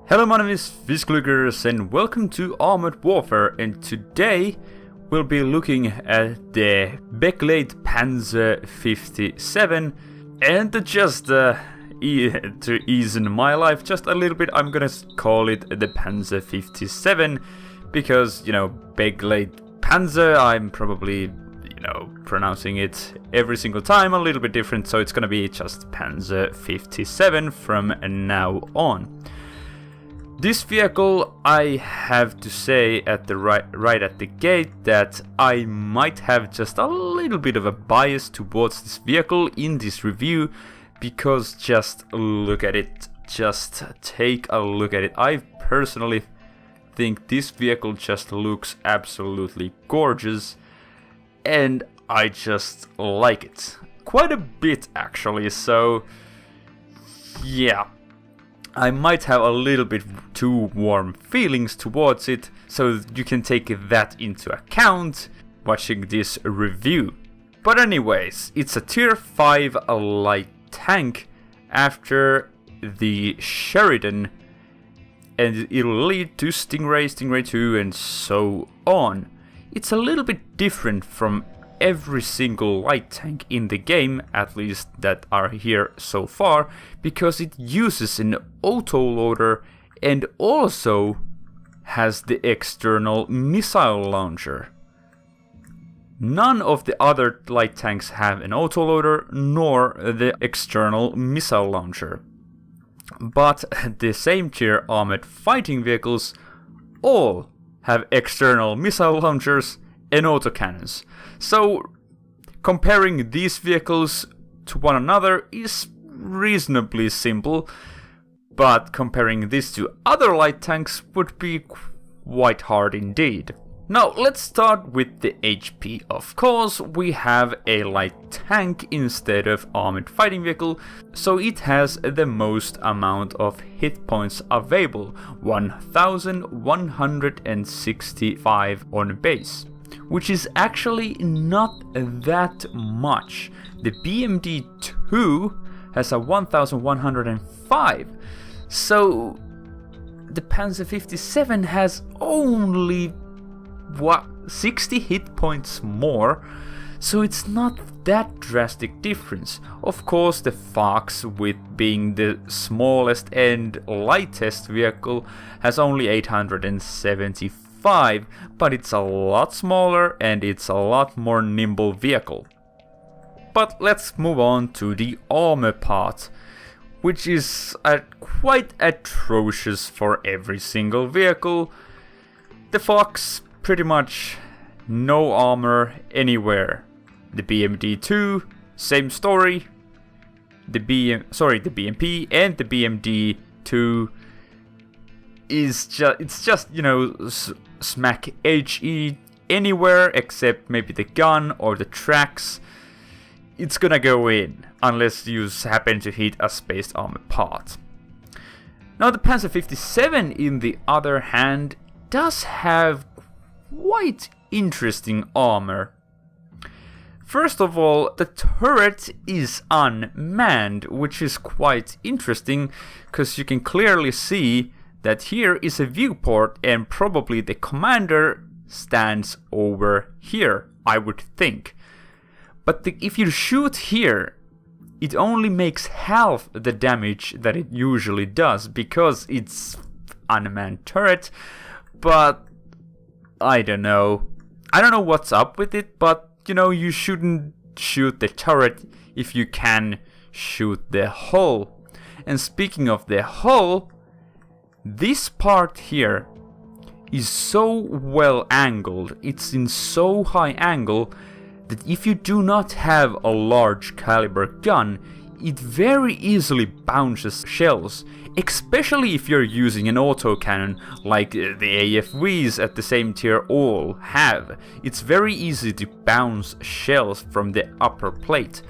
Hello, my name is Begleitpanzer and welcome to Armored Warfare, and today we'll be looking at the Begleitpanzer 57 and to ease in my life just a little bit, I'm gonna call it the Panzer 57 because, Begleitpanzer, I'm probably, pronouncing it every single time a little bit different, so it's gonna be just Panzer 57 from now on. This vehicle, I have to say at the right at the gate that I might have just a little bit of a bias towards this vehicle in this review, because just look at it, just take a look at it. I personally think this vehicle just looks absolutely gorgeous, and I just like it quite a bit actually, so yeah. I might have a little bit too warm feelings towards it, so you can take that into account watching this review. But anyways, it's a tier 5 light tank after the Sheridan, and it'll lead to Stingray, Stingray 2 and so on. It's a little bit different from every single light tank in the game, at least that are here so far, because it uses an autoloader and also has the external missile launcher. None of the other light tanks have an autoloader nor the external missile launcher. But the same tier armored fighting vehicles all have external missile launchers and autocannons. So comparing these vehicles to one another is reasonably simple, but comparing this to other light tanks would be quite hard indeed. Now let's start with the HP. Of course, we have a light tank instead of armored fighting vehicle, so it has the most amount of hit points available, 1165 on base, which is actually not that much. The BMD-2 has a 1105, so the Panzer 57 has only 60 hit points more, so it's not that drastic difference. Of course, the Fox, with being the smallest and lightest vehicle, has only 875, but it's a lot smaller and it's a lot more nimble vehicle. But let's move on to the armor part, which is quite atrocious for every single vehicle. The Fox, pretty much no armor anywhere. The BMD-2, same story. The BMP and the BMD-2 is just smack HE anywhere except maybe the gun or the tracks. It's gonna go in unless you happen to hit a spaced armor part. Now the Panzer 57, in the other hand, does have quite interesting armor. First of all, the turret is unmanned, which is quite interesting because you can clearly see that here is a viewport and probably the commander stands over here, I would think. But if you shoot here, it only makes half the damage that it usually does because it's unmanned turret, but I don't know what's up with it, but you shouldn't shoot the turret if you can shoot the hull. And speaking of the hull, this part here is so well angled, it's in so high angle that if you do not have a large caliber gun, it very easily bounces shells, especially if you're using an autocannon like the AFVs at the same tier all have. It's very easy to bounce shells from the upper plate.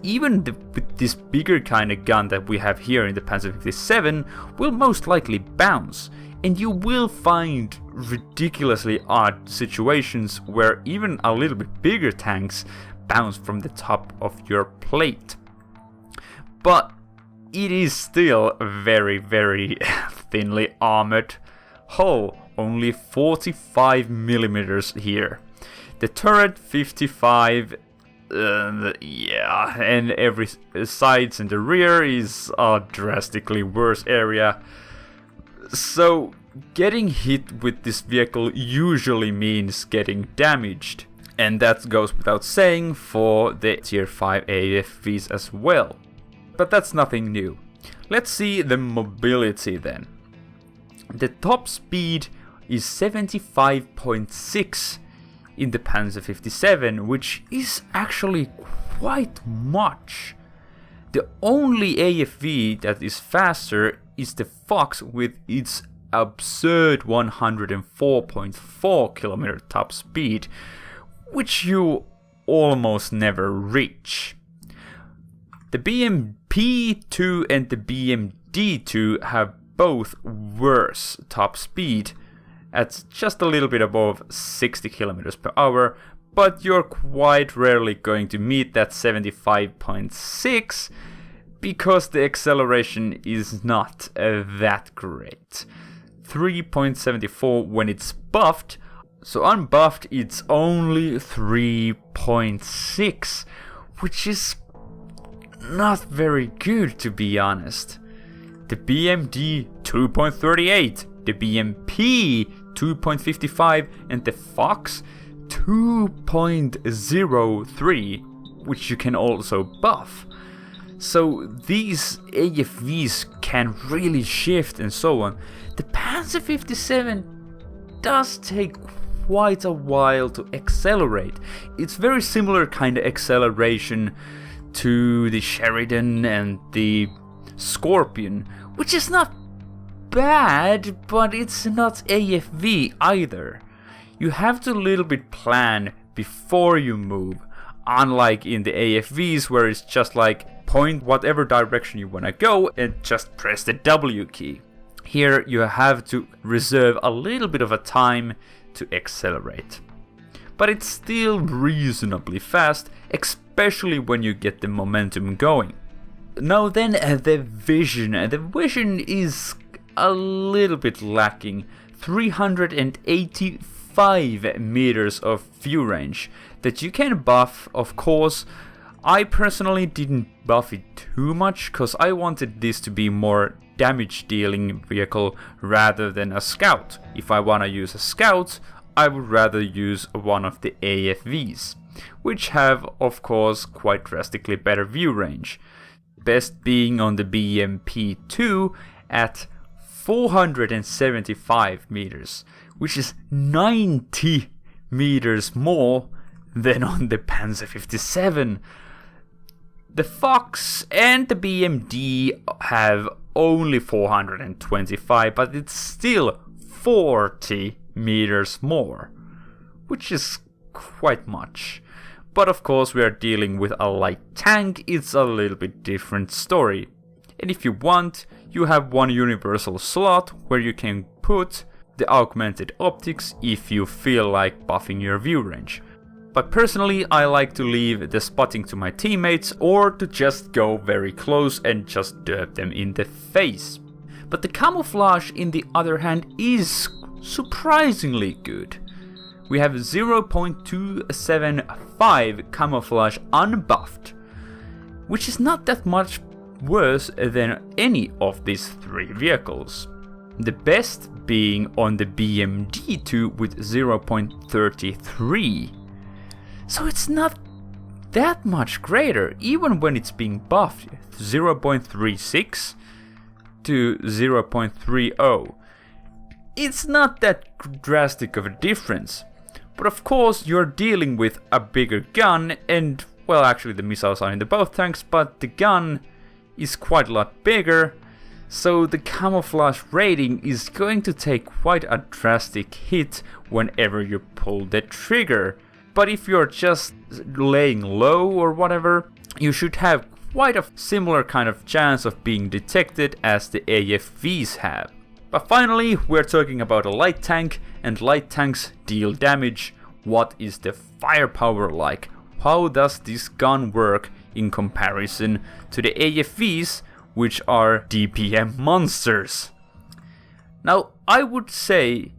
Even with this bigger kind of gun that we have here in the Panzer 57 will most likely bounce, and you will find ridiculously odd situations where even a little bit bigger tanks bounce from the top of your plate. But it is still very, very thinly armored hull, only 45 millimeters here. The turret 55, yeah, and every sides and the rear is a drastically worse area. So getting hit with this vehicle usually means getting damaged, and that goes without saying for the tier 5 AFVs as well. But that's nothing new. Let's see the mobility then. The top speed is 75.6 in the Panzer 57, which is actually quite much. The only AFV that is faster is the Fox with its absurd 104.4 km top speed, which you almost never reach. The BMP-2 and the BMD-2 have both worse top speed at just a little bit above 60 km per hour, but you're quite rarely going to meet that 75.6 because the acceleration is not that great. 3.74 when it's buffed, so unbuffed it's only 3.6, which is not very good, to be honest. The BMD 2.38, the BMP 2.55, and the Fox 2.03, which you can also buff. So these AFVs can really shift and so on. The Panzer 57 does take quite a while to accelerate. It's very similar kind of acceleration to the Sheridan and the Scorpion, which is not bad, but it's not AFV either. You have to a little bit plan before you move, unlike in the AFVs where it's just like point whatever direction you want to go and just press the W key. Here you have to reserve a little bit of a time to accelerate. But it's still reasonably fast, especially when you get the momentum going. Now then, the vision. The vision is a little bit lacking. 385 meters of view range that you can buff, of course. I personally didn't buff it too much because I wanted this to be more damage dealing vehicle rather than a scout. If I want to use a scout, I would rather use one of the AFVs, which have of course quite drastically better view range. Best being on the BMP-2 at 475 meters, which is 90 meters more than on the Panzer 57. The Fox and the BMD have only 425, but it's still 40 meters more, which is quite much. But of course we are dealing with a light tank, it's a little bit different story. And if you want, you have one universal slot where you can put the augmented optics if you feel like buffing your view range. But personally I like to leave the spotting to my teammates or to just go very close and just derp them in the face. But the camouflage in the other hand is surprisingly good. We have 0.275 camouflage unbuffed, which is not that much worse than any of these three vehicles. The best being on the BMD-2 with 0.33. So it's not that much greater, even when it's being buffed. 0.36 to 0.30. It's not that drastic of a difference. But of course you're dealing with a bigger gun and, well, actually the missiles are in the both tanks, but the gun is quite a lot bigger, so the camouflage rating is going to take quite a drastic hit whenever you pull the trigger. But if you're just laying low or whatever, you should have quite a similar kind of chance of being detected as the AFVs have. But finally, we're talking about a light tank, and light tanks deal damage. What is the firepower like? How does this gun work in comparison to the AFVs, which are DPM monsters. Now, I would say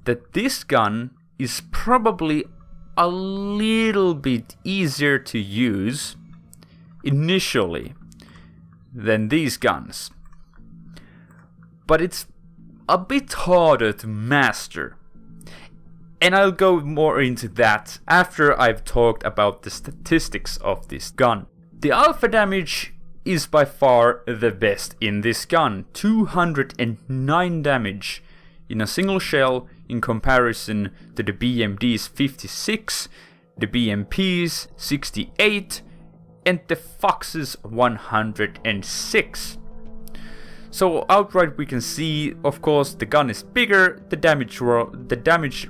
that this gun is probably a little bit easier to use initially than these guns, but it's a bit harder to master. And I'll go more into that after I've talked about the statistics of this gun. The alpha damage is by far the best in this gun. 209 damage in a single shell in comparison to the BMD's 56, the BMP's 68, and the Fox's 106. So outright we can see, of course, the gun is bigger, the damage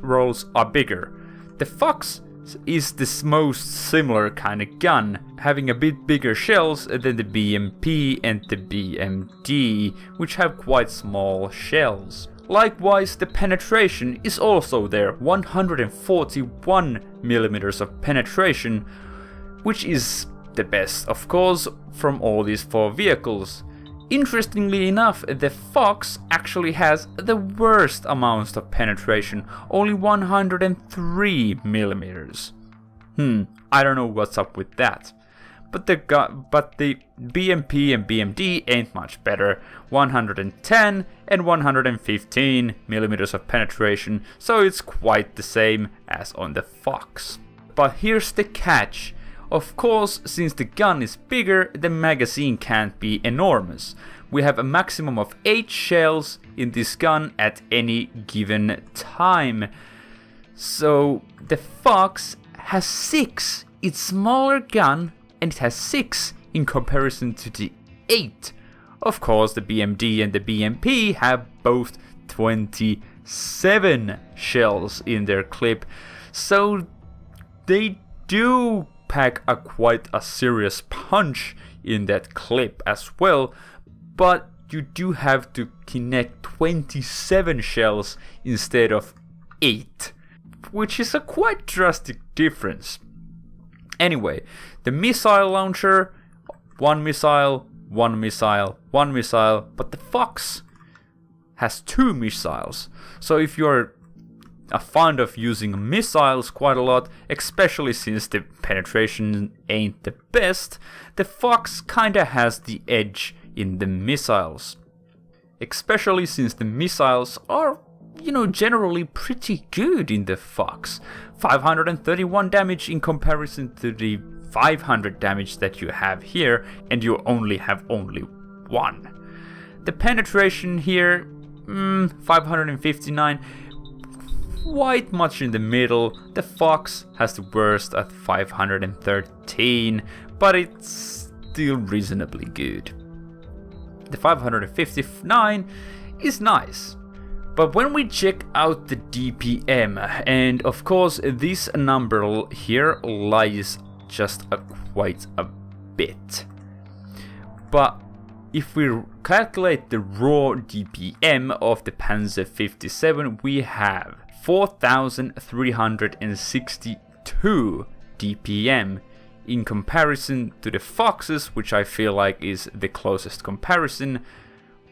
rolls are bigger. The Fox is the most similar kind of gun, having a bit bigger shells than the BMP and the BMD, which have quite small shells. Likewise, the penetration is also there, 141mm of penetration, which is the best, of course, from all these four vehicles. Interestingly enough, the Fox actually has the worst amounts of penetration, only 103mm. I don't know what's up with that. But the BMP and BMD ain't much better, 110 and 115mm of penetration, so it's quite the same as on the Fox. But here's the catch. Of course, since the gun is bigger, the magazine can't be enormous. We have a maximum of 8 shells in this gun at any given time. So the Fox has 6. It's a smaller gun and it has 6 in comparison to the 8. Of course, the BMD and the BMP have both 27 shells in their clip. So they do pack quite a serious punch in that clip as well, but you do have to connect 27 shells instead of 8, which is a quite drastic difference. Anyway, the missile launcher, one missile, but the Fox has 2 missiles. So if you're fond of using missiles quite a lot, especially since the penetration ain't the best, the Fox kinda has the edge in the missiles. Especially since the missiles are, generally pretty good in the Fox. 531 damage in comparison to the 500 damage that you have here, and you only have one. The penetration here, 559. Quite much in the middle. The Fox has the worst at 513, but it's still reasonably good. The 559 is nice. But when we check out the DPM, and of course this number here lies just quite a bit. But if we calculate the raw DPM of the Panzer 57, we have 4,362 DPM in comparison to the Foxes, which I feel like is the closest comparison,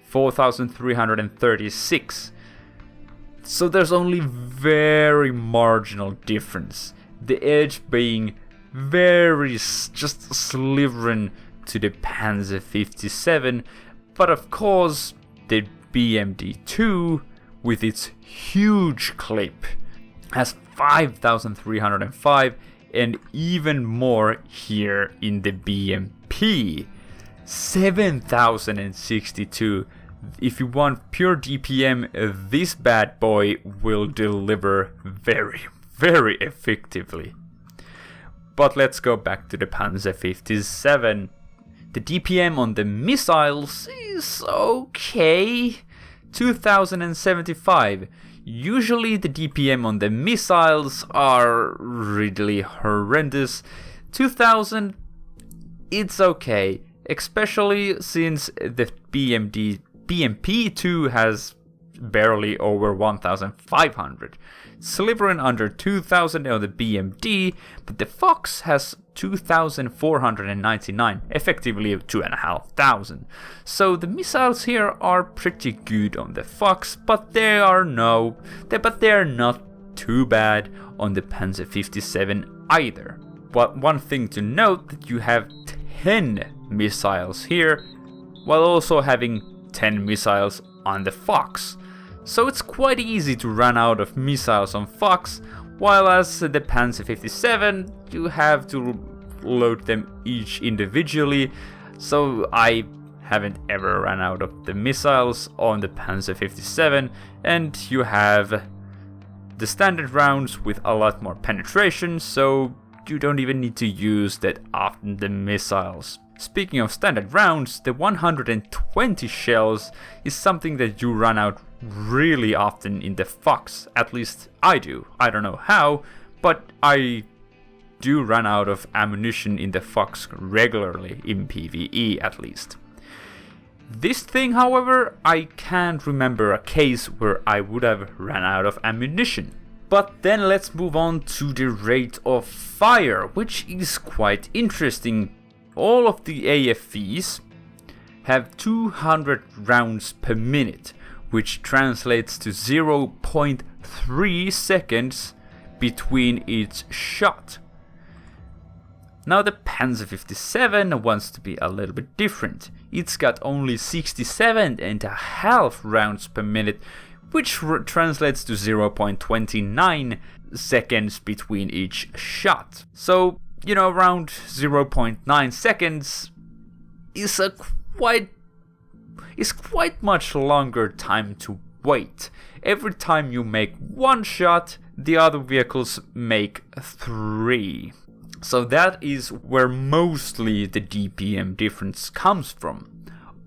4,336. So there's only very marginal difference. The edge being just slivering to the Panzer 57, but of course the BMD2 with its huge clip has 5,305 and even more here in the BMP, 7,062. If you want pure DPM, this bad boy will deliver very, very effectively. But let's go back to the Panzer 57. The DPM on the missiles is okay, 2,075. Usually the DPM on the missiles are really horrendous. 2,000, it's okay, especially since the BMP2 has barely over 1,500. Slivering under 2,000 on the BMD, but the Fox has 2,499, effectively 2,500. So the missiles here are pretty good on the Fox, but they are not too bad on the Panzer 57 either. But one thing to note, that you have 10 missiles here, while also having 10 missiles on the Fox. So it's quite easy to run out of missiles on Fox, while as the Panzer 57 you have to load them each individually. So I haven't ever run out of the missiles on the Panzer 57, and you have the standard rounds with a lot more penetration, so you don't even need to use that often the missiles. Speaking of standard rounds, the 120 shells is something that you run out really often in the Fox. At least I do. I don't know how, but I do run out of ammunition in the Fox regularly, in PvE at least. This thing, however, I can't remember a case where I would have run out of ammunition. But then let's move on to the rate of fire, which is quite interesting. All of the AFVs have 200 rounds per minute, which translates to 0.3 seconds between each shot. Now the Panzer 57 wants to be a little bit different. It's got only 67.5 rounds per minute, which translates to 0.29 seconds between each shot. So, around 0.9 seconds is quite much longer time to wait. Every time you make one shot, the other vehicles make 3. So that is where mostly the DPM difference comes from.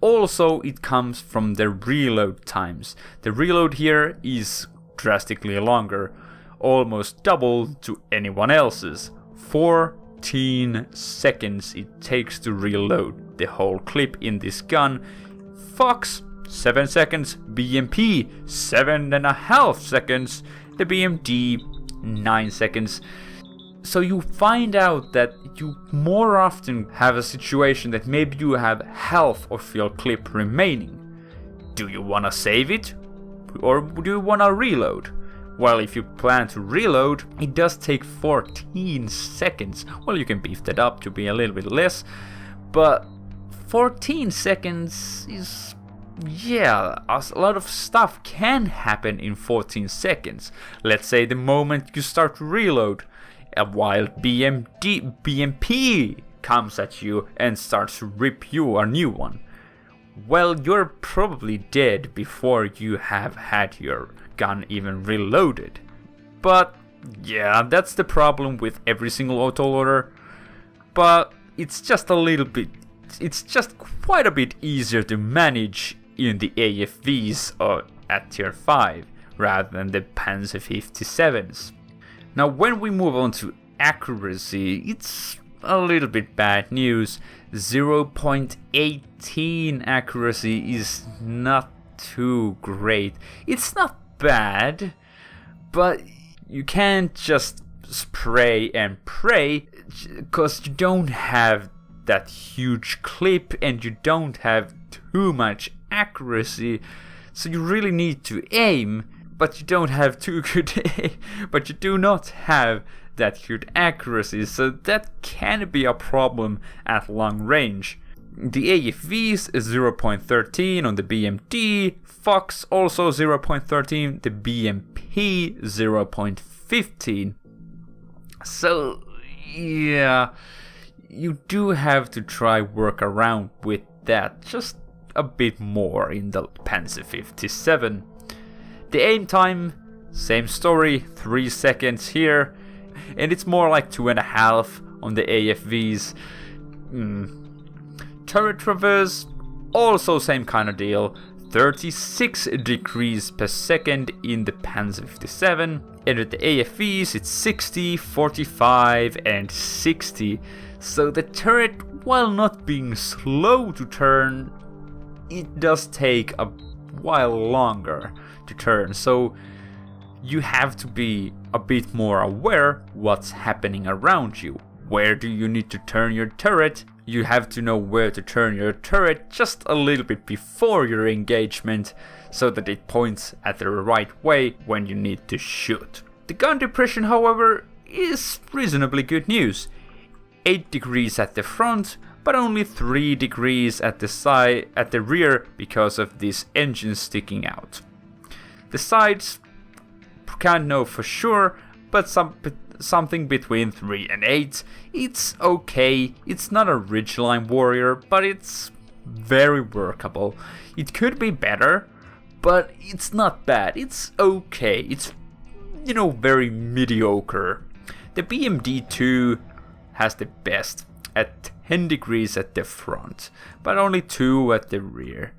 Also, it comes from the reload times. The reload here is drastically longer, almost double to anyone else's. 14 seconds it takes to reload the whole clip in this gun. Fox, 7 seconds. BMP, 7.5 seconds. The BMD, 9 seconds. So you find out that you more often have a situation that maybe you have half of your clip remaining. Do you want to save it? Or do you want to reload? Well, if you plan to reload, it does take 14 seconds. Well, you can beef that up to be a little bit less, but 14 seconds is... yeah, a lot of stuff can happen in 14 seconds. Let's say the moment you start to reload, while BMP comes at you and starts to rip you a new one. Well, you're probably dead before you have had your gun even reloaded. But yeah, that's the problem with every single autoloader. But it's just quite a bit easier to manage in the AFVs at tier 5 rather than the Panzer 57s. Now, when we move on to accuracy, it's a little bit bad news. 0.18 accuracy is not too great. It's not bad, but you can't just spray and pray, because you don't have that huge clip and you don't have too much accuracy. So you really need to aim. But you don't have too good but you do not have that good accuracy, so that can be a problem at long range. The AFVs is 0.13 on the BMD, Fox also 0.13, the BMP 0.15. So yeah, you do have to try work around with that just a bit more in the Panzer 57. The aim time, same story, 3 seconds here, and it's more like 2.5 on the AFVs. Turret traverse, also same kind of deal, 36 degrees per second in the Panzer 57, and with the AFVs it's 60, 45 and 60. So the turret, while not being slow to turn, it does take a while longer to turn, so you have to be a bit more aware what's happening around you. Where do you need to turn your turret? You have to know where to turn your turret just a little bit before your engagement so that it points at the right way when you need to shoot. The gun depression, however, is reasonably good news. 8 degrees at the front, but only 3 degrees at the rear because of this engine sticking out. The sides, can't know for sure, but something between 3 and 8. It's okay. It's not a ridgeline warrior, but it's very workable. It could be better, but it's not bad. It's okay. It's, very mediocre. The BMD2 has the best at 10 degrees at the front, but only 2 at the rear.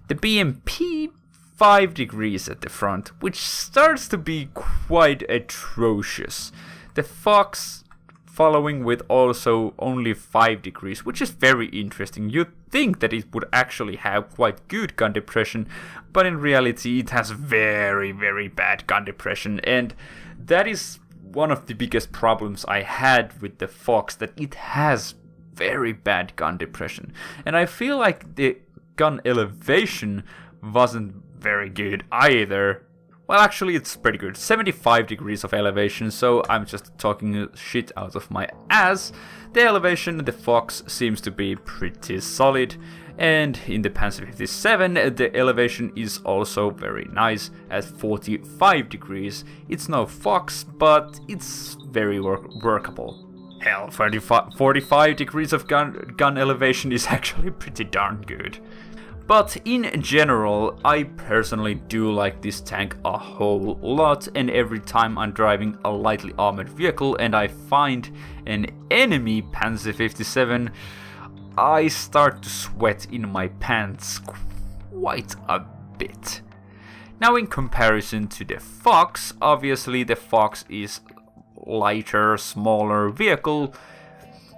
The BMP 5 degrees at the front, which starts to be quite atrocious. The Fox following with also only 5 degrees, which is very interesting. You'd think that it would actually have quite good gun depression, but in reality it has very, very bad gun depression, and that is one of the biggest problems I had with the Fox, that it has very bad gun depression. And I feel like the gun elevation wasn't very good either. Well, actually it's pretty good. 75 degrees of elevation, so I'm just talking shit out of my ass. The elevation in the Fox seems to be pretty solid, and in the Panzer 57 the elevation is also very nice at 45 degrees. It's no Fox, but it's very workable. Hell, 45 degrees of gun elevation is actually pretty darn good. But in general, I personally do like this tank a whole lot, and every time I'm driving a lightly armored vehicle and I find an enemy Panzer 57, I start to sweat in my pants quite a bit. Now, in comparison to the Fox, obviously the Fox is lighter, smaller vehicle.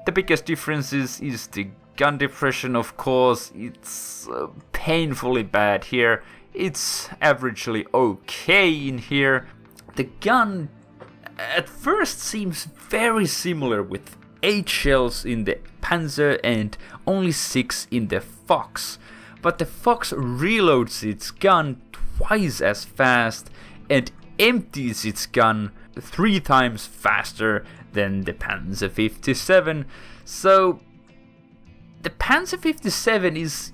The biggest difference is the gun depression, of course. It's painfully bad here. It's averagely okay in here. The gun at first seems very similar, with 8 shells in the Panzer and only 6 in the Fox. But the Fox reloads its gun twice as fast and empties its gun 3 times faster than the Panzer 57. So the Panzer 57 is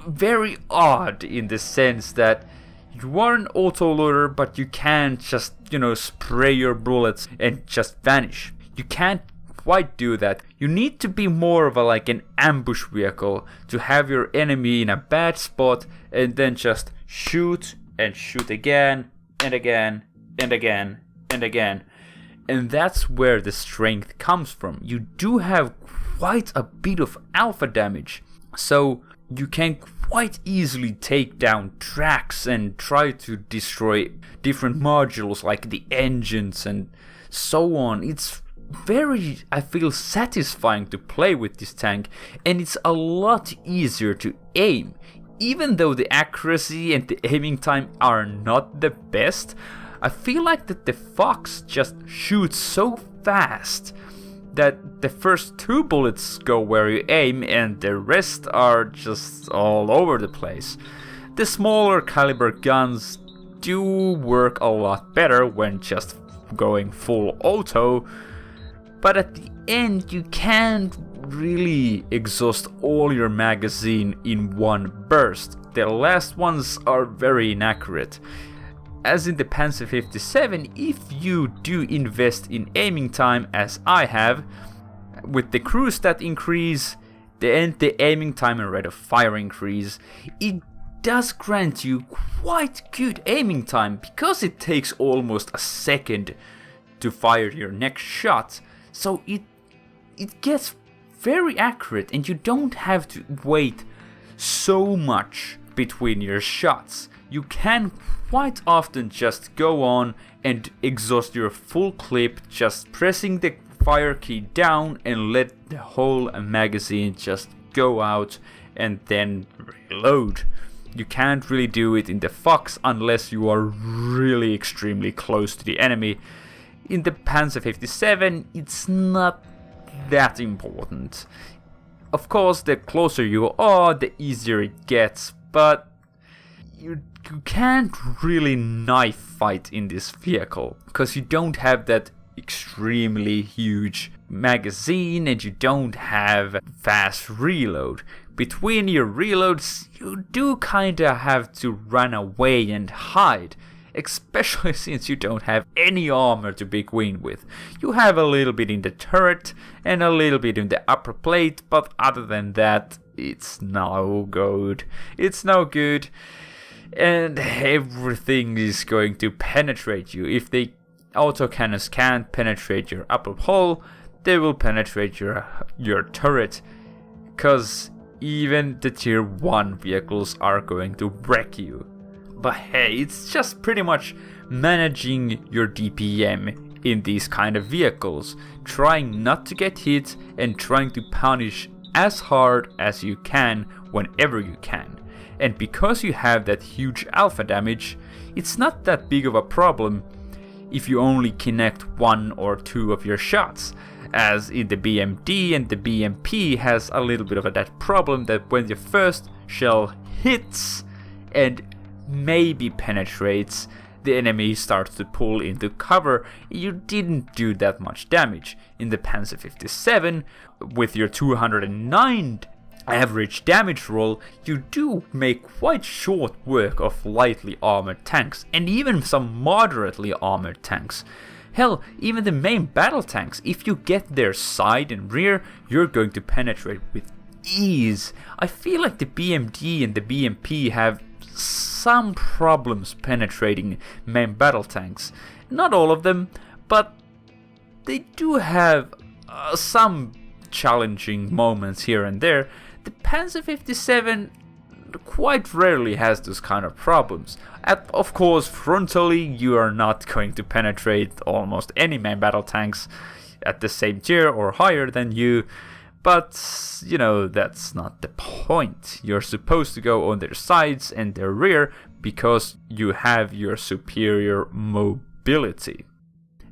very odd in the sense that you are an autoloader, but you can't just, spray your bullets and just vanish. You can't quite do that. You need to be more of an ambush vehicle to have your enemy in a bad spot and then just shoot and shoot again and again and again and again. And that's where the strength comes from. You do have quite a bit of alpha damage, so you can quite easily take down tracks and try to destroy different modules like the engines and so on. It's very, I feel, satisfying to play with this tank, and it's a lot easier to aim. Even though the accuracy and the aiming time are not the best, I feel like that the Fox just shoots so fast that the first 2 bullets go where you aim and the rest are just all over the place. The smaller caliber guns do work a lot better when just going full auto, but at the end you can't really exhaust all your magazine in one burst. The last ones are very inaccurate. As in the Panzer 57, if you do invest in aiming time, as I have, with the crew stat increase and the aiming time and rate of fire increase, it does grant you quite good aiming time, because it takes almost a second to fire your next shot. So it gets very accurate, and you don't have to wait so much between your shots. You can quite often just go on and exhaust your full clip, just pressing the fire key down and let the whole magazine just go out and then reload. You can't really do it in the Fox unless you are really extremely close to the enemy. In the Panzer 57, it's not that important. Of course, the closer you are, the easier it gets, but you can't really knife fight in this vehicle, because you don't have that extremely huge magazine and you don't have fast reload. Between your reloads, you do kinda have to run away and hide, especially since you don't have any armor to begin with. You have a little bit in the turret and a little bit in the upper plate, but other than that, it's no good. It's no good, and everything is going to penetrate you. If the autocannons can't penetrate your upper hull, they will penetrate your turret, because even the tier 1 vehicles are going to wreck you. But hey, it's just pretty much managing your DPM in these kind of vehicles, trying not to get hit and trying to punish as hard as you can whenever you can. And because you have that huge alpha damage, it's not that big of a problem if you only connect 1 or 2 of your shots, as in the BMD and the BMP has a little bit of that problem that when your first shell hits and maybe penetrates, the enemy starts to pull into cover. You didn't do that much damage. In the Panzer 57, with your 209 average damage roll, you do make quite short work of lightly armored tanks, and even some moderately armored tanks. Hell, even the main battle tanks, if you get their side and rear, you're going to penetrate with ease. I feel like the BMD and the BMP have some problems penetrating main battle tanks. Not all of them, but they do have some challenging moments here and there. The Panzer 57 quite rarely has those kind of problems. Of course, frontally you are not going to penetrate almost any main battle tanks at the same tier or higher than you, but you know, that's not the point. You're supposed to go on their sides and their rear because you have your superior mobility.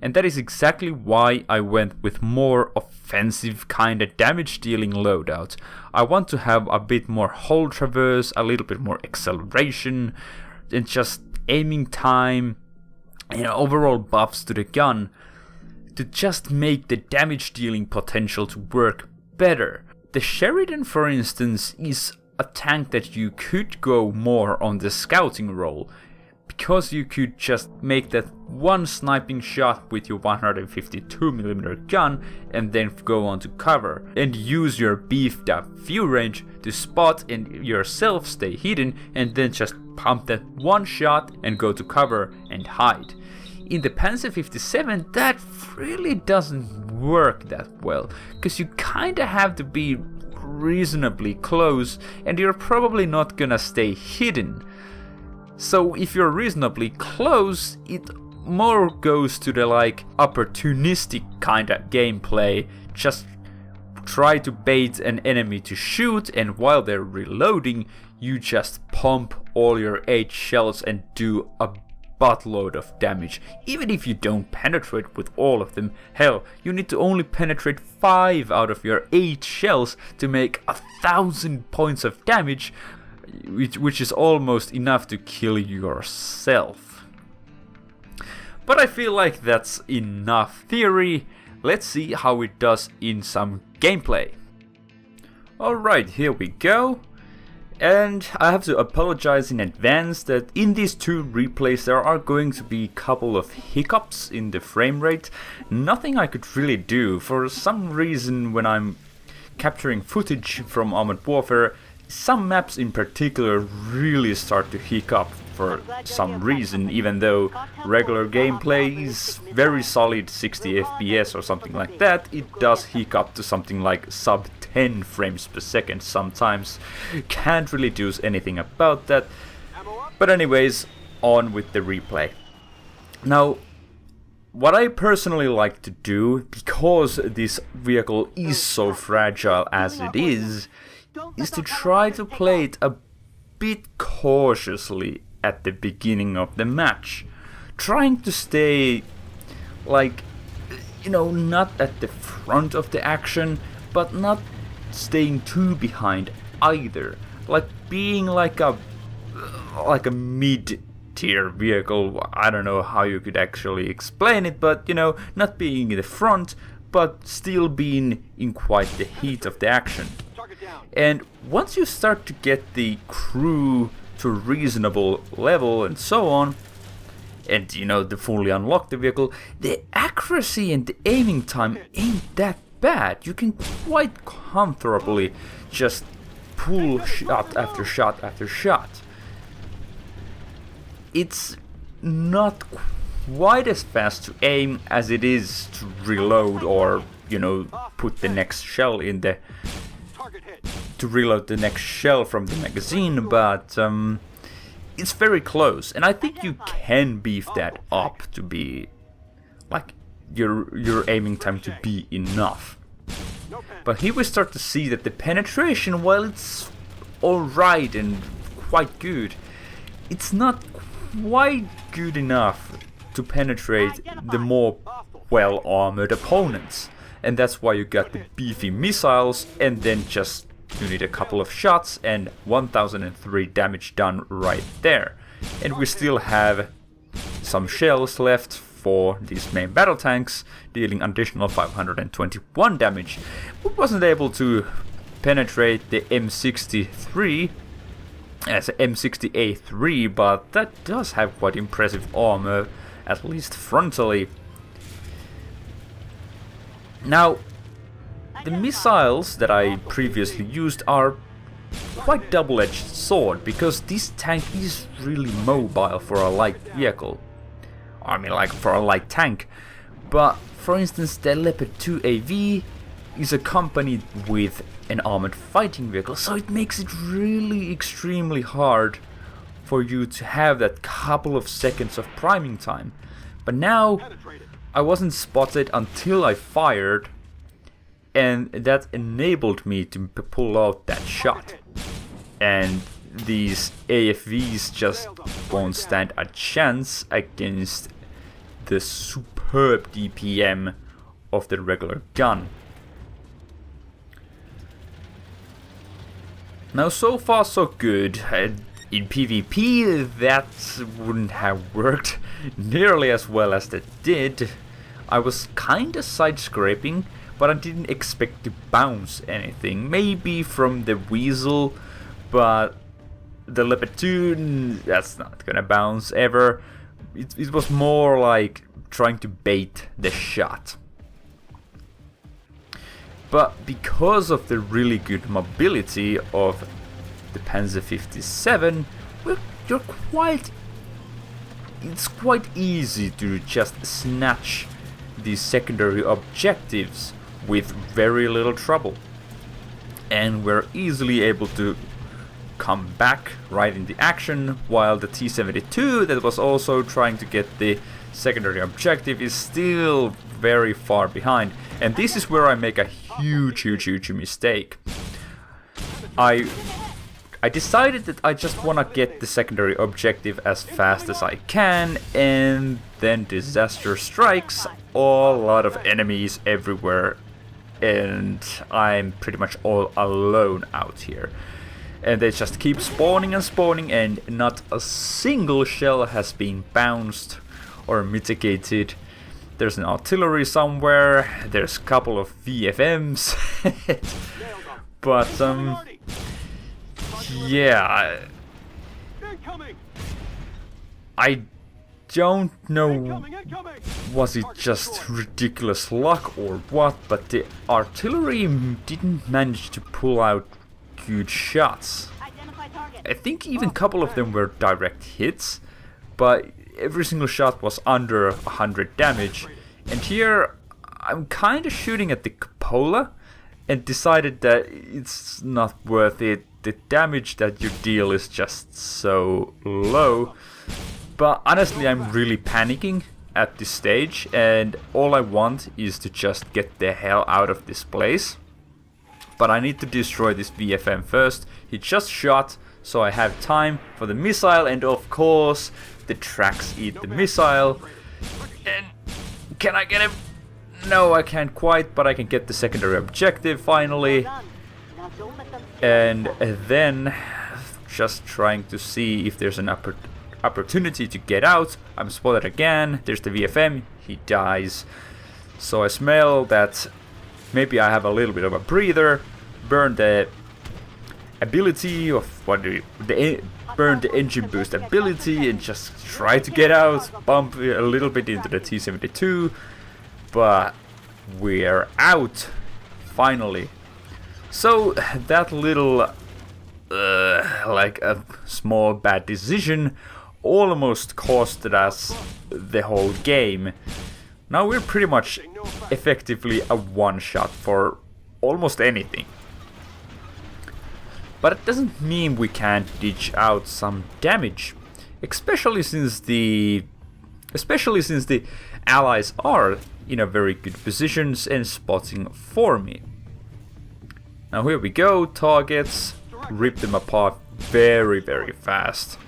And that is exactly why I went with more offensive kind of damage dealing loadout. I want to have a bit more hull traverse, a little bit more acceleration, and just aiming time and overall buffs to the gun to just make the damage dealing potential to work better. The Sheridan, for instance, is a tank that you could go more on the scouting role, because you could just make that one sniping shot with your 152mm gun and then go on to cover and use your beefed up view range to spot and yourself stay hidden, and then just pump that one shot and go to cover and hide. In the Panzer 57, that really doesn't work that well, because you kinda have to be reasonably close and you're probably not gonna stay hidden. So if you're reasonably close, it more goes to the like opportunistic kind of gameplay. Just try to bait an enemy to shoot, and while they're reloading, you just pump all your 8 shells and do a buttload of damage. Even if you don't penetrate with all of them, hell, you need to only penetrate 5 out of your 8 shells to make 1,000 points of damage, which is almost enough to kill yourself. But I feel like that's enough theory. Let's see how it does in some gameplay. Alright, here we go. And I have to apologize in advance that in these 2 replays there are going to be a couple of hiccups in the frame rate. Nothing I could really do. For some reason, when I'm capturing footage from Armored Warfare, some maps in particular really start to hiccup for some reason, even though regular gameplay is very solid 60 FPS or something like that. It does hiccup to something like sub 10 frames per second sometimes. Can't really do anything about that. But anyways, on with the replay. Now, what I personally like to do, because this vehicle is so fragile as it is to try to play it a bit cautiously at the beginning of the match, trying to stay, like, you know, not at the front of the action, but not staying too behind either. Like being like a mid-tier vehicle. I don't know how you could actually explain it, but you know, not being in the front, but still being in quite the heat of the action. And once you start to get the crew to a reasonable level and so on, and you know, to fully unlock the vehicle, the accuracy and the aiming time ain't that bad. You can quite comfortably just pull shot after shot after shot. It's not quite as fast to aim as it is to reload, or you know, put the next shell in the to reload the next shell from the magazine, but it's very close, and I think you can beef that up to be like your aiming time to be enough. But here we start to see that the penetration, while it's alright and quite good, it's not quite good enough to penetrate the more well-armored opponents. And that's why you got the beefy missiles, and then just you need a couple of shots and 1003 damage done right there. And we still have some shells left for these main battle tanks, dealing additional 521 damage. We wasn't able to penetrate the M63 as M60A3, but that does have quite impressive armor, at least frontally. Now, the missiles that I previously used are quite double-edged sword, because this tank is really mobile for a light vehicle. I mean, like for a light tank. But for instance, the Leopard 2 AV is accompanied with an armored fighting vehicle, so it makes it really extremely hard for you to have that couple of seconds of priming time. But now I wasn't spotted until I fired, and that enabled me to pull out that shot. And these AFVs just won't stand a chance against the superb DPM of the regular gun. Now, so far so good. In PvP that wouldn't have worked nearly as well as that did. I was kinda side-scraping, but I didn't expect to bounce anything. Maybe from the Weasel, but the Leopard 2, that's not gonna bounce ever. It was more like trying to bait the shot. But because of the really good mobility of the Panzer 57, well, it's quite easy to just snatch these secondary objectives with very little trouble. And we're easily able to come back right in the action, while the T-72 that was also trying to get the secondary objective is still very far behind. And this is where I make a huge mistake. I decided that I just want to get the secondary objective as fast as I can, and then disaster strikes, a lot of enemies everywhere, and I'm pretty much all alone out here. And they just keep spawning and spawning, and not a single shell has been bounced or mitigated. There's an artillery somewhere, there's a couple of VFMs, but yeah, I don't know, was it just ridiculous luck or what, but the artillery didn't manage to pull out good shots. I think even a couple of them were direct hits, but every single shot was under 100 damage. And here I'm kind of shooting at the cupola and decided that it's not worth it. The damage that you deal is just so low. But honestly, I'm really panicking at this stage, and all I want is to just get the hell out of this place. But I need to destroy this VFM first. He just shot, so I have time for the missile, and of course the tracks eat the missile. And can I get him? No, I can't quite, but I can get the secondary objective finally. And then just trying to see if there's an opportunity to get out. I'm spotted again. There's the VFM. He dies. So I smell that maybe I have a little bit of a breather. Burn the ability of burn the engine boost ability and just try to get out. Bump a little bit into the T-72, but we're out finally. So that little like a small bad decision almost costed us the whole game. Now we're pretty much effectively a one-shot for almost anything. But it doesn't mean we can't dish out some damage, especially since the allies are in a very good positions and spotting for me. Now here we go, targets, rip them apart very fast.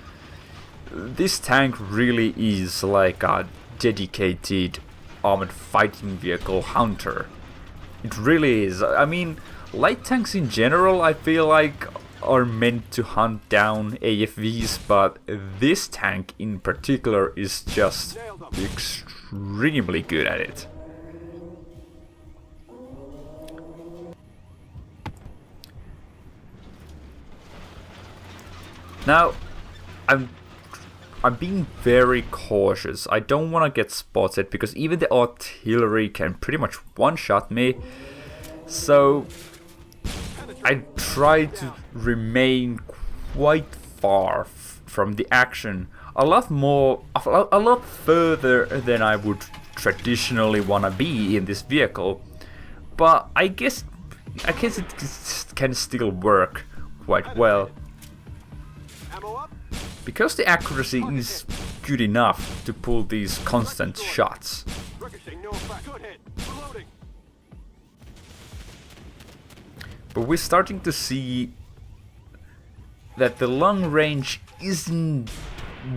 This tank really is like a dedicated armored fighting vehicle hunter. It really is. I mean, light tanks in general I feel like are meant to hunt down AFVs, but this tank in particular is just extremely good at it. Now, I'm being very cautious. I don't want to get spotted because even the artillery can pretty much one-shot me. So I try to remain quite far from the action. A lot further than I would traditionally want to be in this vehicle. But I guess it can still work quite well. Because the accuracy is good enough to pull these constant shots. But we're starting to see that the long range isn't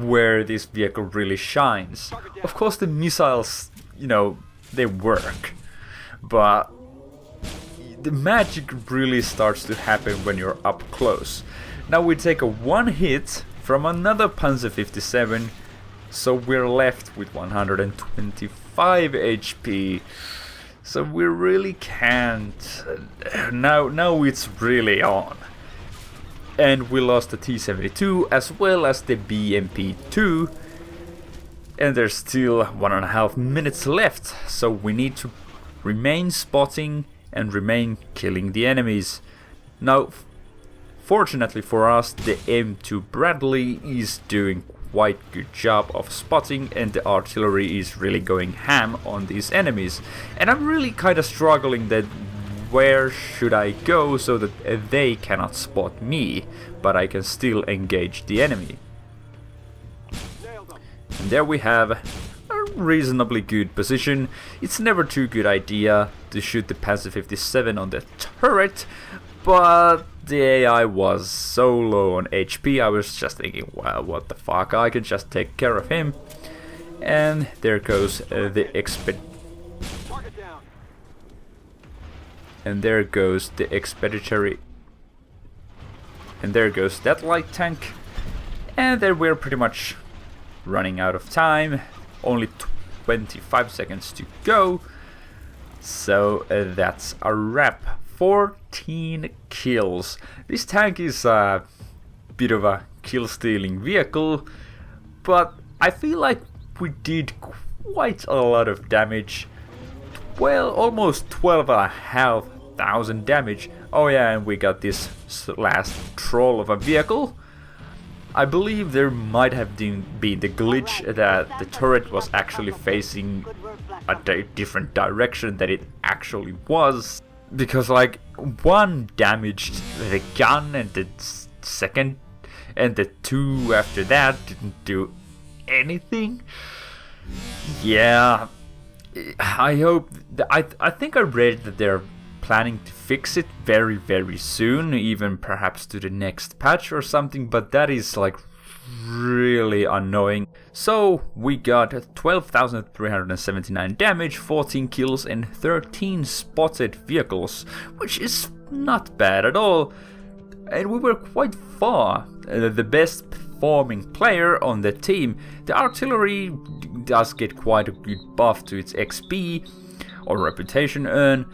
where this vehicle really shines. Of course the missiles, you know, they work. But the magic really starts to happen when you're up close. Now we take a one hit from another Panzer 57, so we're left with 125 HP. So we really can't. Now it's really on. And we lost the T-72 as well as the BMP-2. And there's still 1.5 minutes left, so we need to remain spotting and remain killing the enemies. Now, fortunately for us, the M2 Bradley is doing quite good job of spotting, and the artillery is really going ham on these enemies. And I'm really kind of struggling that where should I go so that they cannot spot me, but I can still engage the enemy. And there we have a reasonably good position. It's never too good idea to shoot the Panzer 57 on the turret, but the AI was so low on HP, I was just thinking, well, what the fuck, I can just take care of him. And there goes the and there goes the expeditionary, and there goes that light tank. And then we're pretty much running out of time, only 25 seconds to go. So that's a wrap. 14 kills. This tank is a bit of a kill-stealing vehicle, but I feel like we did quite a lot of damage. Well, almost 12,500 damage. Oh yeah, and we got this last troll of a vehicle. I believe there might have been the glitch that the turret was actually facing a different direction than it actually was. Because like one damaged the gun and the second and the two after that didn't do anything. Yeah, I hope I think I read that they're planning to fix it very soon, even perhaps to the next patch or something, but that is like really annoying. So we got 12,379 damage, 14 kills and 13 spotted vehicles, which is not bad at all. And we were quite far the best performing player on the team. The artillery does get quite a good buff to its XP or reputation earn,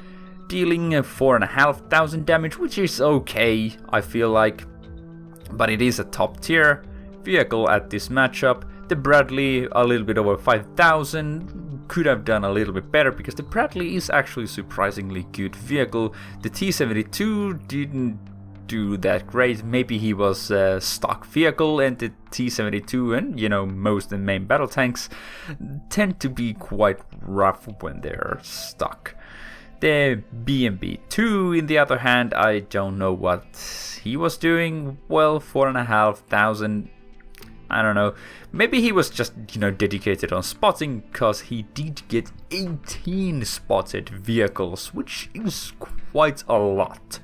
dealing 4,500 damage, which is okay, I feel like, but it is a top tier vehicle at this matchup. The Bradley a little bit over 5,000, could have done a little bit better because the Bradley is actually surprisingly good vehicle. The T-72 didn't do that great. Maybe he was a stock vehicle, and the T-72 and most of the main battle tanks tend to be quite rough when they're stuck. The BMB-2 in the other hand, I don't know what he was doing. Well, 4,500, I don't know. Maybe he was just, dedicated on spotting, because he did get 18 spotted vehicles, which is quite a lot.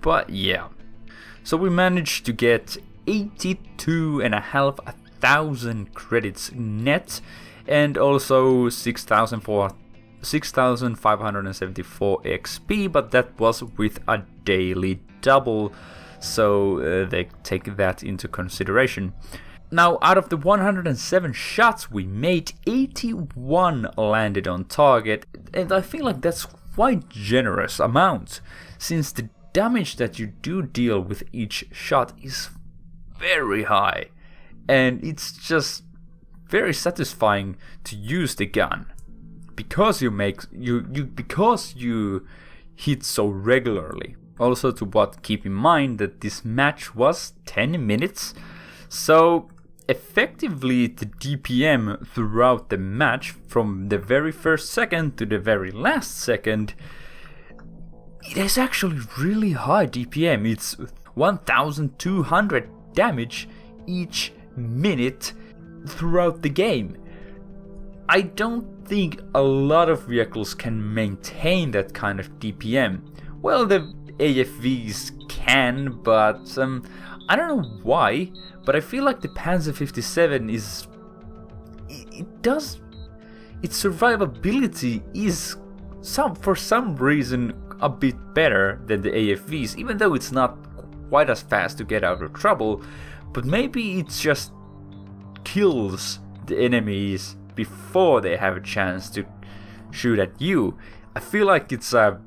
But yeah. So we managed to get 82,500 credits net, and also 6,574 XP, but that was with a daily double. So they take that into consideration. Now, out of the 107 shots we made, 81 landed on target, and I feel like that's quite generous amount, since the damage that you do deal with each shot is very high, and it's just very satisfying to use the gun because because you hit so regularly. Also, keep in mind that this match was 10 minutes, so effectively the DPM throughout the match, from the very first second to the very last second, it is actually really high DPM. It's 1,200 damage each minute throughout the game. I don't think a lot of vehicles can maintain that kind of DPM. Well, the AFVs can, but I don't know why, but I feel like the Panzer 57 its survivability is for some reason a bit better than the AFVs, even though it's not quite as fast to get out of trouble, but maybe it just kills the enemies before they have a chance to shoot at you. I feel like it's a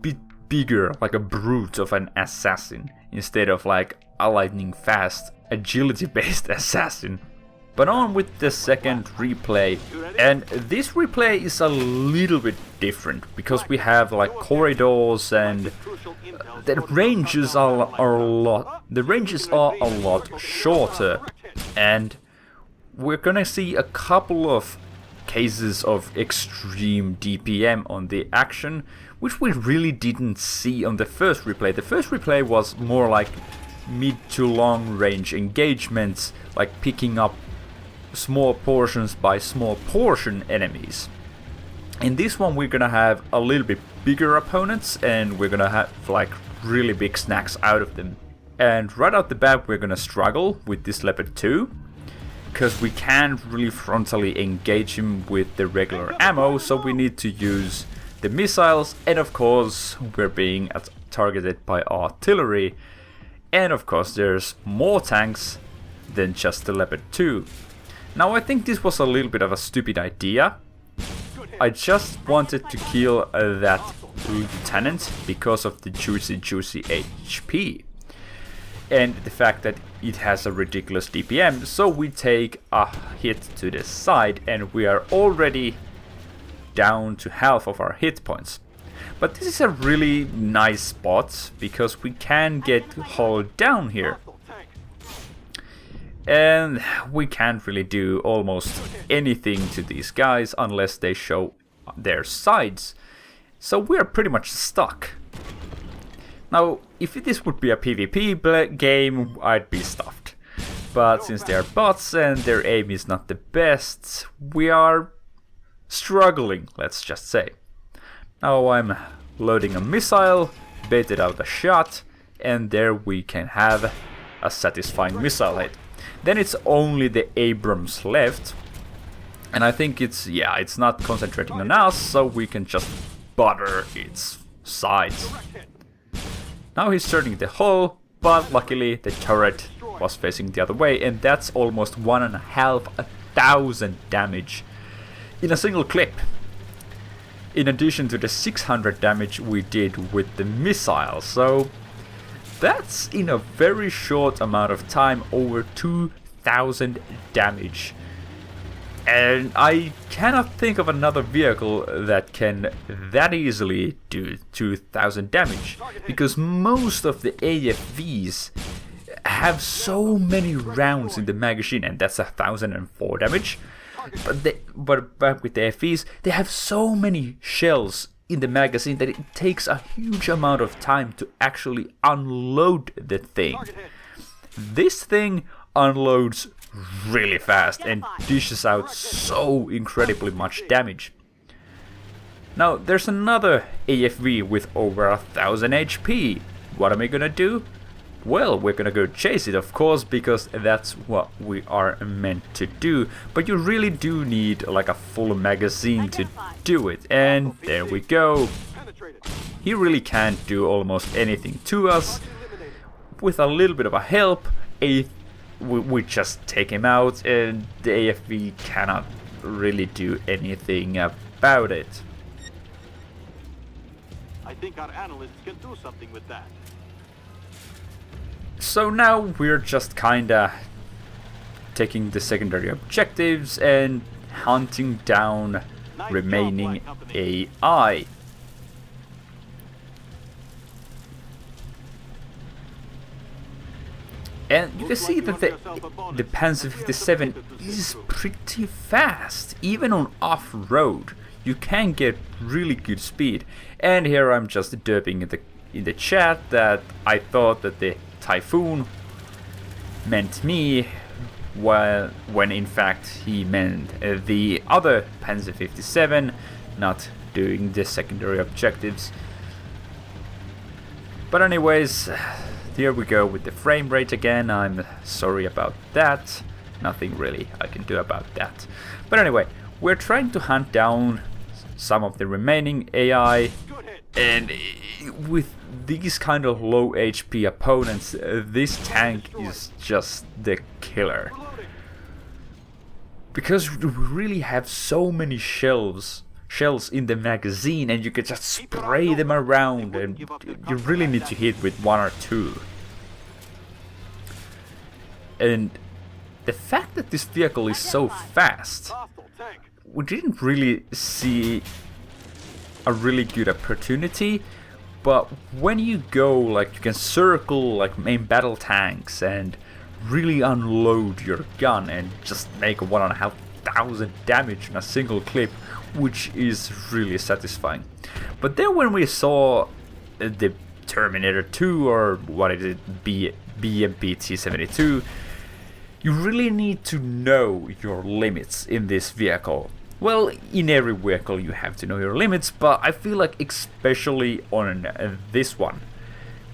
bit bigger, like a brute of an assassin, instead of like a lightning fast agility based assassin. But on with the second replay, and this replay is a little bit different because we have like corridors, and the ranges are a lot shorter, and we're gonna see a couple of cases of extreme DPM on the action, which we really didn't see on the first replay. The first replay was more like mid to long range engagements, like picking up small portions by small portion enemies. In this one we're gonna have a little bit bigger opponents, and we're gonna have like really big snacks out of them. And right out the bat we're gonna struggle with this Leopard 2, because we can't really frontally engage him with the regular ammo, so we need to use the missiles, and of course we're being targeted by artillery, and of course there's more tanks than just the Leopard 2. Now I think this was a little bit of a stupid idea. I just wanted to kill that lieutenant because of the juicy HP and the fact that it has a ridiculous DPM, so we take a hit to the side and we are already down to half of our hit points. But this is a really nice spot because we can get hauled down here. And we can't really do almost anything to these guys unless they show their sides. So we're pretty much stuck. Now, if this would be a PvP game, I'd be stuffed. But since they're bots and their aim is not the best, we are struggling, let's just say. Now I'm loading a missile, baited out a shot, and there we can have a satisfying missile hit. Then it's only the Abrams left, and I think it's not concentrating on us, so we can just butter its sides. Now he's turning the hull, but luckily the turret was facing the other way, and that's almost 1,500 damage in a single clip. In addition to the 600 damage we did with the missile, so that's in a very short amount of time over 2,000 damage. And I cannot think of another vehicle that can that easily do 2,000 damage, because most of the AFVs have so many rounds in the magazine, and that's 1,004 damage. But back with the AFVs, they have so many shells in the magazine that it takes a huge amount of time to actually unload the thing. This thing unloads really fast and dishes out so incredibly much damage. Now there's another AFV with over 1,000 HP. What am I gonna do? Well, we're gonna go chase it, of course, because that's what we are meant to do. But you really do need like a full magazine to do it. And there we go. He really can't do almost anything to us. With a little bit of a help, we just take him out, and the AFV cannot really do anything about it. I think our analysts can do something with that. So now we're just kinda taking the secondary objectives and hunting down remaining AI. And you can see that the Panzer 57 is pretty fast. Even on off-road, you can get really good speed. And here I'm just derping in the chat that I thought that the Typhoon meant me, when in fact he meant the other Panzer 57, not doing the secondary objectives. But anyways, here we go with the frame rate again. I'm sorry about that. Nothing really I can do about that. But anyway, we're trying to hunt down some of the remaining AI, and with these kind of low HP opponents, this tank is just the killer. Because we really have so many shells in the magazine, and you can just spray them around, and you really need to hit with one or two. And the fact that this vehicle is so fast, we didn't really see a really good opportunity. But when you go, like, you can circle like main battle tanks and really unload your gun and just make 1,500 damage in a single clip, which is really satisfying. But then when we saw the Terminator 2, or what is it, BMP T-72, you really need to know your limits in this vehicle. Well, in every vehicle you have to know your limits, but I feel like especially on this one,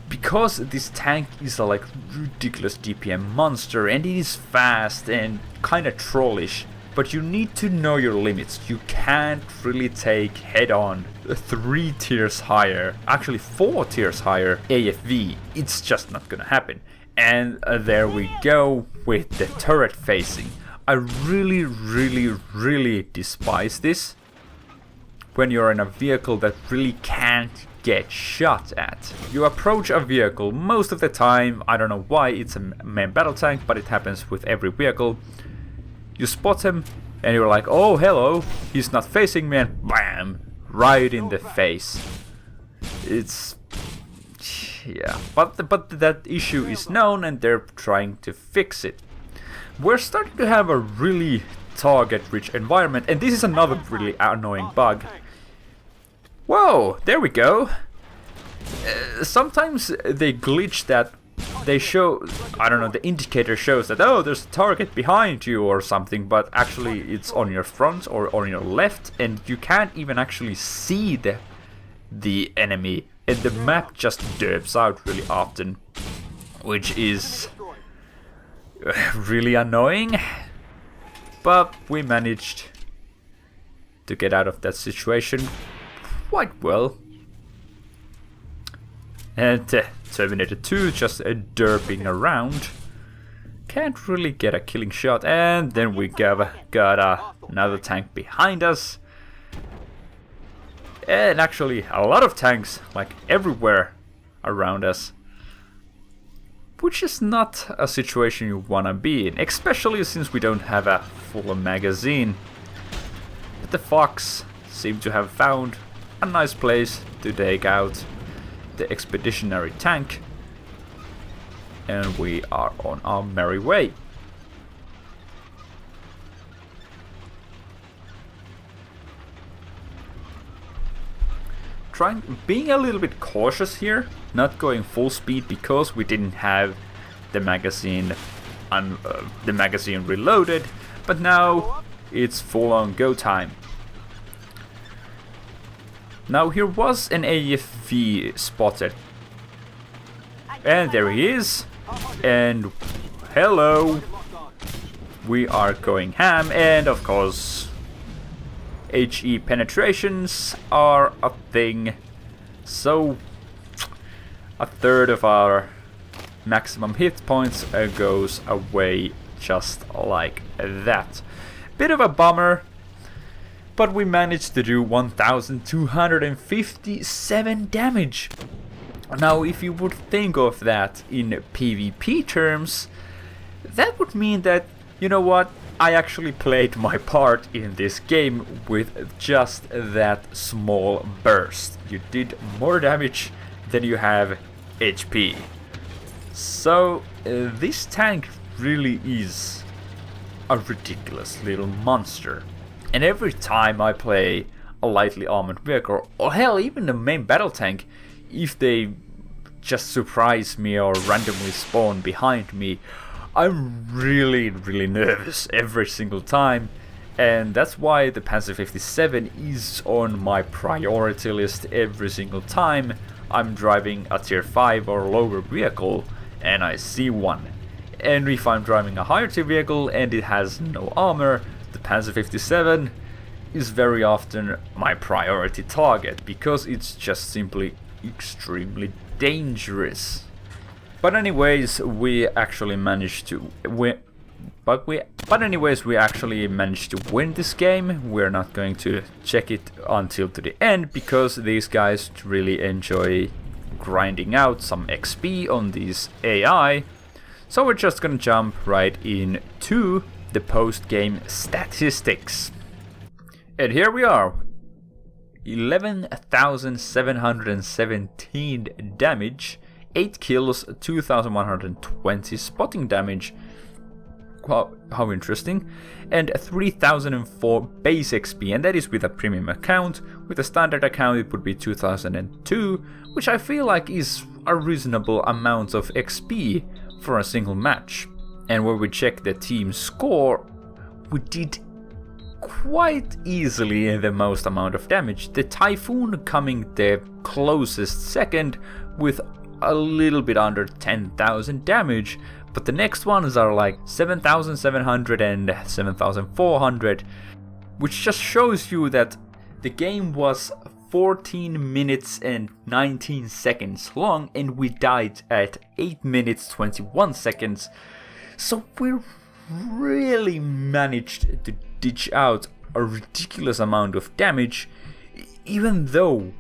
because this tank is a like ridiculous DPM monster, and it is fast and kinda trollish, but you need to know your limits. You can't really take head-on 3 tiers higher, actually 4 tiers higher AFV. It's just not gonna happen. And there we go with the turret facing. I really despise this when you're in a vehicle that really can't get shot at. You approach a vehicle most of the time, I don't know why, it's a main battle tank, but it happens with every vehicle. You spot him and you're like, oh hello, he's not facing me, and bam, right in the face. It's... yeah, but that issue is known and they're trying to fix it. We're starting to have a really target-rich environment, and this is another really annoying bug. Whoa, there we go. Sometimes they glitch that they show, I don't know, the indicator shows that, oh, there's a target behind you or something, but actually it's on your front or on your left, and you can't even actually see the enemy, and the map just derps out really often, which is really annoying. But we managed to get out of that situation quite well. And Terminator 2 just derping around. Can't really get a killing shot, and then we got another tank behind us. And actually a lot of tanks, like everywhere around us. Which is not a situation you wanna be in, especially since we don't have a full magazine. But the Fox seemed to have found a nice place to take out the expeditionary tank. And we are on our merry way. Being a little bit cautious here, not going full speed because we didn't have the magazine reloaded, but now it's full on go time. Now here was an AFV spotted, and there he is, and hello, we are going ham, and of course HE penetrations are a thing, so a third of our maximum hit points goes away just like that. Bit of a bummer, but we managed to do 1257 damage. Now if you would think of that in PvP terms, that would mean that, you know what, I actually played my part in this game with just that small burst. You did more damage than you have HP. So this tank really is a ridiculous little monster. And every time I play a lightly armored vehicle, or hell, even the main battle tank, if they just surprise me or randomly spawn behind me, I'm really nervous every single time, and that's why the Panzer 57 is on my priority list every single time I'm driving a tier 5 or lower vehicle and I see one. And if I'm driving a higher tier vehicle and it has no armor, the Panzer 57 is very often my priority target because it's just simply extremely dangerous. But anyways, we actually managed to win. We actually managed to win this game. We're not going to check it until to the end because these guys really enjoy grinding out some XP on these AI. So we're just gonna jump right into the post-game statistics. And here we are. 11,717 damage. 8 kills, 2,120 spotting damage. Wow, how interesting. And 3,004 base XP, and that is with a premium account. With a standard account it would be 2,002, which I feel like is a reasonable amount of XP for a single match. And when we check the team score, we did quite easily the most amount of damage. The Typhoon coming the closest second with a little bit under 10,000 damage, but the next ones are like 7,700 and 7,400, which just shows you that the game was 14 minutes and 19 seconds long and we died at 8 minutes 21 seconds. So we really managed to dish out a ridiculous amount of damage, even though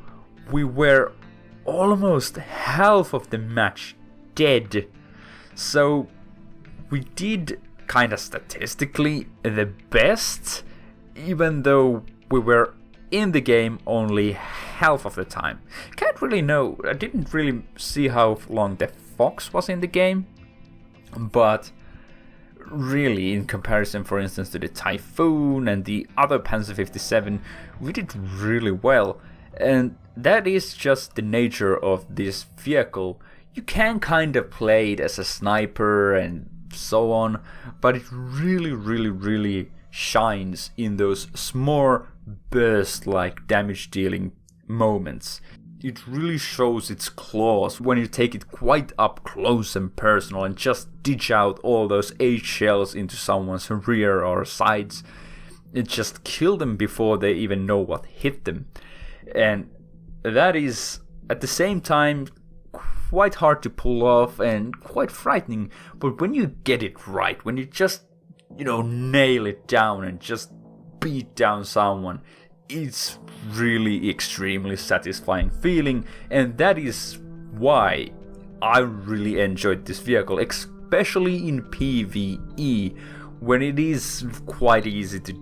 we were almost half of the match dead. So we did kinda statistically the best, even though we were in the game only half of the time. Can't really know, I didn't really see how long the Fox was in the game, but really in comparison, for instance, to the Typhoon and the other Panzer 57, we did really well. And that is just the nature of this vehicle. You can kind of play it as a sniper and so on, but it really shines in those small burst like damage dealing moments. It really shows its claws when you take it quite up close and personal and just ditch out all those 8 shells into someone's rear or sides. It just kill them before they even know what hit them. And that is at the same time quite hard to pull off and quite frightening. But when you get it right, when you just, nail it down and just beat down someone, it's really extremely satisfying feeling, and that is why I really enjoyed this vehicle, especially in PvE, when it is quite easy to,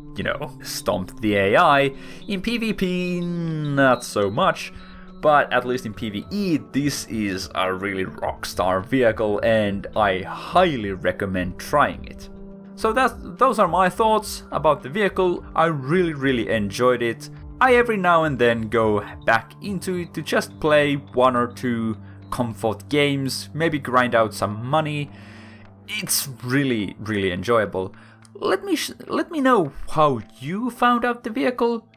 stomp the AI. In PvP, not so much, but at least in PvE, this is a really rockstar vehicle, and I highly recommend trying it. So those are my thoughts about the vehicle. I really enjoyed it. I every now and then go back into it to just play 1 or 2 comfort games, maybe grind out some money. It's really enjoyable. Let me know how you found out the vehicle.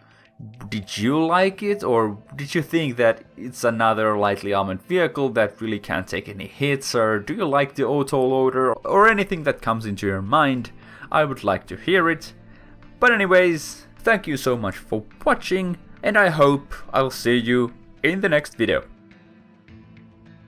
Did you like it, or did you think that it's another lightly armored vehicle that really can't take any hits, or do you like the autoloader, or anything that comes into your mind? I would like to hear it. But anyways, thank you so much for watching, and I hope I'll see you in the next video.